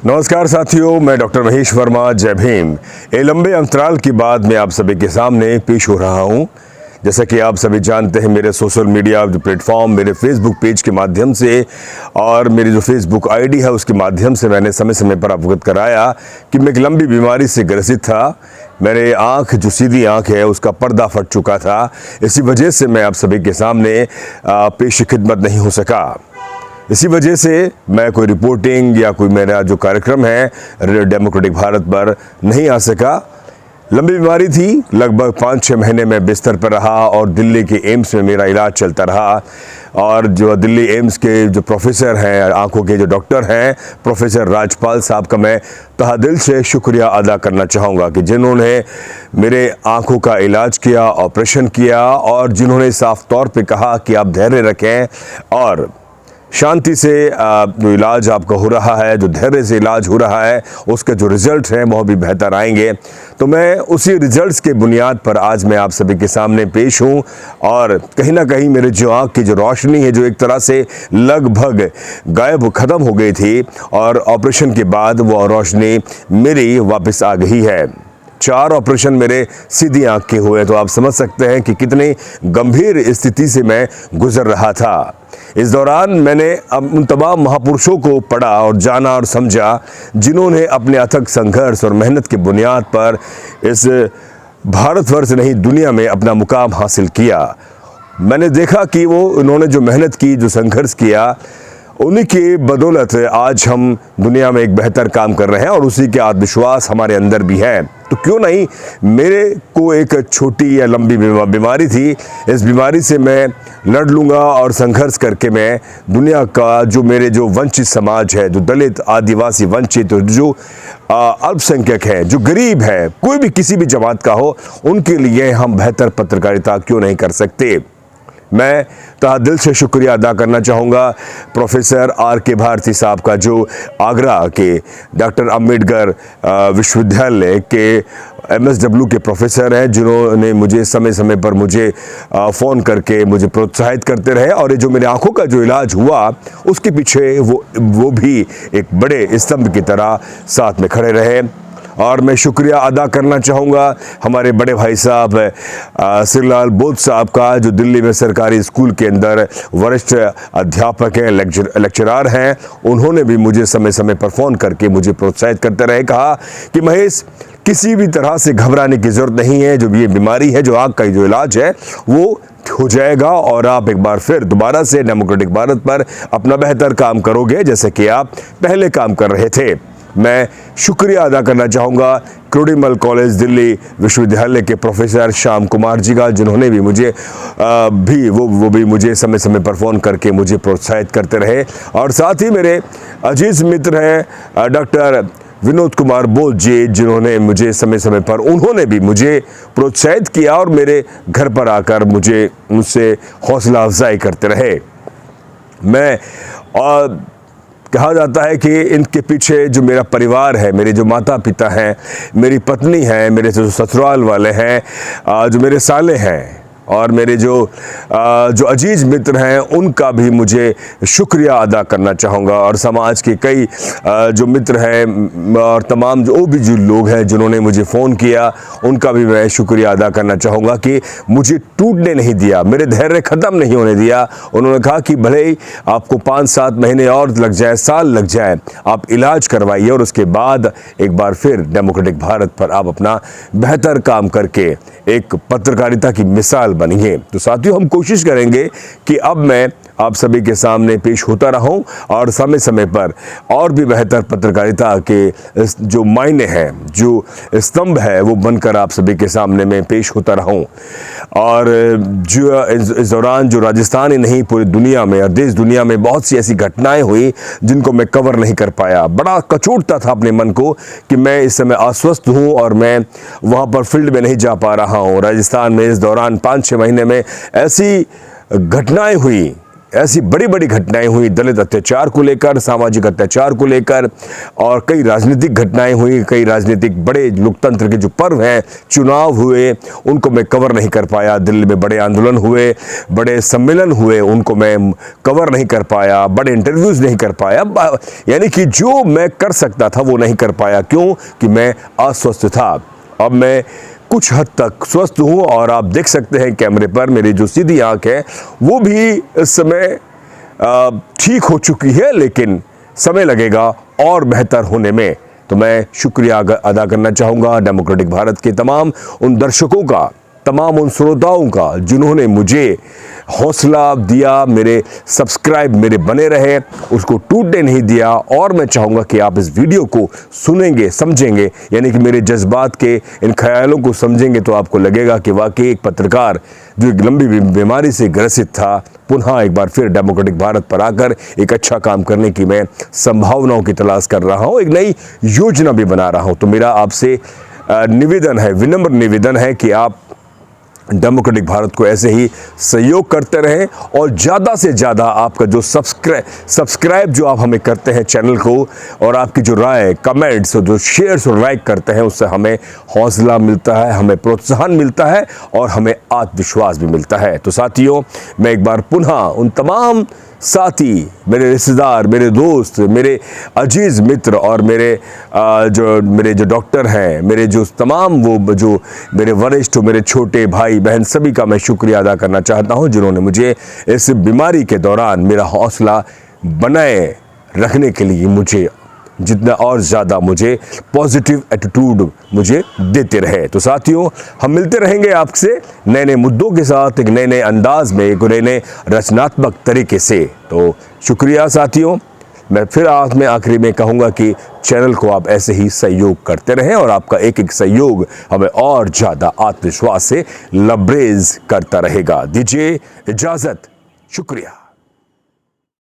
नमस्कार साथियों, मैं डॉक्टर महेश वर्मा। जय भीम। एक लंबे अंतराल के बाद मैं आप सभी के सामने पेश हो रहा हूं। जैसा कि आप सभी जानते हैं, मेरे सोशल मीडिया जो प्लेटफॉर्म, मेरे फेसबुक पेज के माध्यम से और मेरी जो फेसबुक आईडी है उसके माध्यम से मैंने समय समय पर अवगत कराया कि मैं एक लंबी बीमारी से ग्रसित था। मेरे आँख, जो सीधी आँख है, उसका पर्दा फट चुका था। इसी वजह से मैं आप सभी के सामने पेश खिदमत नहीं हो सका। इसी वजह से मैं कोई रिपोर्टिंग या कोई मेरा जो कार्यक्रम है रेडियो डेमोक्रेटिक भारत पर नहीं आ सका। लंबी बीमारी थी, लगभग 5-6 महीने में बिस्तर पर रहा और दिल्ली के एम्स में मेरा इलाज चलता रहा। और जो दिल्ली एम्स के जो प्रोफेसर हैं, आंखों के जो डॉक्टर हैं, प्रोफेसर राजपाल साहब का मैं तहे दिल से शुक्रिया अदा करना चाहूँगा कि जिन्होंने मेरे आंखों का इलाज किया, ऑपरेशन किया और जिन्होंने साफ तौर पे कहा कि आप धैर्य रखें और शांति से जो इलाज आपका हो रहा है, जो धैर्य से इलाज हो रहा है, उसके जो रिजल्ट हैं वो भी बेहतर आएंगे। तो मैं उसी रिजल्ट्स के बुनियाद पर आज मैं आप सभी के सामने पेश हूं और कहीं ना कहीं मेरे जो आँख की जो रोशनी है, जो एक तरह से लगभग गायब ख़त्म हो गई थी और ऑपरेशन के बाद वो रोशनी मेरी वापस आ गई है। 4 ऑपरेशन मेरे सीधी आँख के हुए, तो आप समझ सकते हैं कि कितनी गंभीर स्थिति से मैं गुजर रहा था। इस दौरान मैंने उन तमाम महापुरुषों को पढ़ा और जाना और समझा जिन्होंने अपने अथक संघर्ष और मेहनत की बुनियाद पर इस भारतवर्ष नहीं दुनिया में अपना मुकाम हासिल किया। मैंने देखा कि उन्होंने जो मेहनत की, जो संघर्ष किया, उन्हीं की बदौलत आज हम दुनिया में एक बेहतर काम कर रहे हैं और उसी के आत्मविश्वास हमारे अंदर भी है। तो क्यों नहीं, मेरे को एक छोटी या लंबी बीमारी थी, इस बीमारी से मैं लड़ लूँगा और संघर्ष करके मैं दुनिया का जो मेरे जो वंचित समाज है, जो दलित, आदिवासी, वंचित, जो अल्पसंख्यक है, जो गरीब है, कोई भी किसी भी जमात का हो, उनके लिए हम बेहतर पत्रकारिता क्यों नहीं कर सकते। मैं तहे दिल से शुक्रिया अदा करना चाहूँगा प्रोफेसर R.K. भारती साहब का, जो आगरा के डॉक्टर अंबेडकर विश्वविद्यालय के MSW के प्रोफेसर हैं, जिन्होंने मुझे समय समय पर मुझे फ़ोन करके मुझे प्रोत्साहित करते रहे और ये जो मेरे आँखों का जो इलाज हुआ उसके पीछे वो भी एक बड़े स्तंभ की तरह साथ में खड़े रहे। और मैं शुक्रिया अदा करना चाहूँगा हमारे बड़े भाई साहब श्रीलाल बोध साहब का, जो दिल्ली में सरकारी स्कूल के अंदर वरिष्ठ अध्यापक हैं, लेक्चरार हैं। उन्होंने भी मुझे समय समय पर फ़ोन करके मुझे प्रोत्साहित करते रहे, कहा कि महेश, किसी भी तरह से घबराने की ज़रूरत नहीं है। जो ये बीमारी है, जो आँख का जो इलाज है, वो हो जाएगा और आप एक बार फिर दोबारा से डेमोक्रेटिक भारत पर अपना बेहतर काम करोगे जैसे कि आप पहले काम कर रहे थे। मैं शुक्रिया अदा करना चाहूँगा क्रोडीमल कॉलेज दिल्ली विश्वविद्यालय के प्रोफेसर श्याम कुमार जी का, जिन्होंने भी मुझे वो भी मुझे समय समय पर फ़ोन करके मुझे प्रोत्साहित करते रहे। और साथ ही मेरे अजीज़ मित्र हैं डॉक्टर विनोद कुमार बोध जी, जिन्होंने मुझे समय समय पर उन्होंने भी मुझे प्रोत्साहित किया और मेरे घर पर आकर मुझसे हौसला अफजाई करते रहे। मैं कहा जाता है कि इनके पीछे जो मेरा परिवार है, मेरे जो माता पिता हैं, मेरी पत्नी है, मेरे जो ससुराल वाले हैं, जो मेरे साले हैं और मेरे जो अजीज़ मित्र हैं, उनका भी मुझे शुक्रिया अदा करना चाहूँगा। और समाज के कई जो मित्र हैं और तमाम जो भी जो लोग हैं जिन्होंने मुझे फ़ोन किया, उनका भी मैं शुक्रिया अदा करना चाहूँगा कि मुझे टूटने नहीं दिया, मेरे धैर्य ख़त्म नहीं होने दिया। उन्होंने कहा कि भले ही आपको 5-7 महीने और लग जाए, साल लग जाए, आप इलाज करवाइए और उसके बाद एक बार फिर डेमोक्रेटिक भारत पर आप अपना बेहतर काम करके एक पत्रकारिता की मिसाल बनिए। तो साथियों, हम कोशिश करेंगे कि अब मैं आप सभी के सामने पेश होता रहूं और समय समय पर और भी बेहतर पत्रकारिता के जो मायने हैं, जो स्तंभ है, वो बनकर आप सभी के सामने मैं पेश होता रहूं। और जो इस दौरान जो राजस्थान ही नहीं, पूरी दुनिया में और देश दुनिया में बहुत सी ऐसी घटनाएं हुई जिनको मैं कवर नहीं कर पाया। बड़ा कचोटता था अपने मन को कि मैं इस समय अस्वस्थ हूँ और मैं वहाँ पर फील्ड में नहीं जा पा रहा हूँ। राजस्थान में इस दौरान 5-6 महीने में ऐसी घटनाएं हुई, ऐसी बड़ी बड़ी घटनाएं हुई, दलित अत्याचार को लेकर, सामाजिक अत्याचार को लेकर, और कई राजनीतिक घटनाएं हुई, कई राजनीतिक बड़े लोकतंत्र के जो पर्व हैं, चुनाव हुए, उनको मैं कवर नहीं कर पाया। दिल्ली में बड़े आंदोलन हुए, बड़े सम्मेलन हुए, उनको मैं कवर नहीं कर पाया, बड़े इंटरव्यूज नहीं कर पाया, यानी कि जो मैं कर सकता था वो नहीं कर पाया। क्यों? कि मैं अस्वस्थ था। अब मैं कुछ हद तक स्वस्थ हूं और आप देख सकते हैं कैमरे पर मेरी जो सीधी आंख है वो भी इस समय ठीक हो चुकी है, लेकिन समय लगेगा और बेहतर होने में। तो मैं शुक्रिया अदा करना चाहूँगा डेमोक्रेटिक भारत के तमाम उन दर्शकों का, तमाम उन श्रोताओं का जिन्होंने मुझे हौसला दिया, मेरे सब्सक्राइब मेरे बने रहे, उसको टूटने नहीं दिया। और मैं चाहूँगा कि आप इस वीडियो को सुनेंगे, समझेंगे, यानी कि मेरे जज्बात के इन ख्यालों को समझेंगे तो आपको लगेगा कि वाकई एक पत्रकार जो एक लंबी बीमारी से ग्रसित था, पुनः एक बार फिर डेमोक्रेटिक भारत पर आकर एक अच्छा काम करने की मैं संभावनाओं की तलाश कर रहा हूँ, एक नई योजना भी बना रहा हूँ। तो मेरा आपसे निवेदन है, विनम्र निवेदन है कि आप डेमोक्रेटिक भारत को ऐसे ही सहयोग करते रहें और ज़्यादा से ज़्यादा आपका जो सब्सक्राइब जो आप हमें करते हैं चैनल को, और आपकी जो राय, कमेंट्स और जो शेयर्स और लाइक करते हैं, उससे हमें हौसला मिलता है, हमें प्रोत्साहन मिलता है और हमें आत्मविश्वास भी मिलता है। तो साथियों, मैं एक बार पुनः उन तमाम साथी, मेरे रिश्तेदार, मेरे दोस्त, मेरे अजीज़ मित्र और मेरे जो डॉक्टर हैं, मेरे जो तमाम वो जो मेरे वरिष्ठ, मेरे छोटे भाई बहन, सभी का मैं शुक्रिया अदा करना चाहता हूं जिन्होंने मुझे इस बीमारी के दौरान मेरा हौसला बनाए रखने के लिए मुझे जितना और ज़्यादा मुझे पॉजिटिव एटीट्यूड मुझे देते रहे। तो साथियों, हम मिलते रहेंगे आपसे नए नए मुद्दों के साथ, एक नए नए अंदाज में, एक नए नए रचनात्मक तरीके से। तो शुक्रिया साथियों। मैं फिर आखिरी में कहूँगा कि चैनल को आप ऐसे ही सहयोग करते रहें और आपका एक एक सहयोग हमें और ज़्यादा आत्मविश्वास से लबरेज करता रहेगा। दीजिए इजाज़त, शुक्रिया।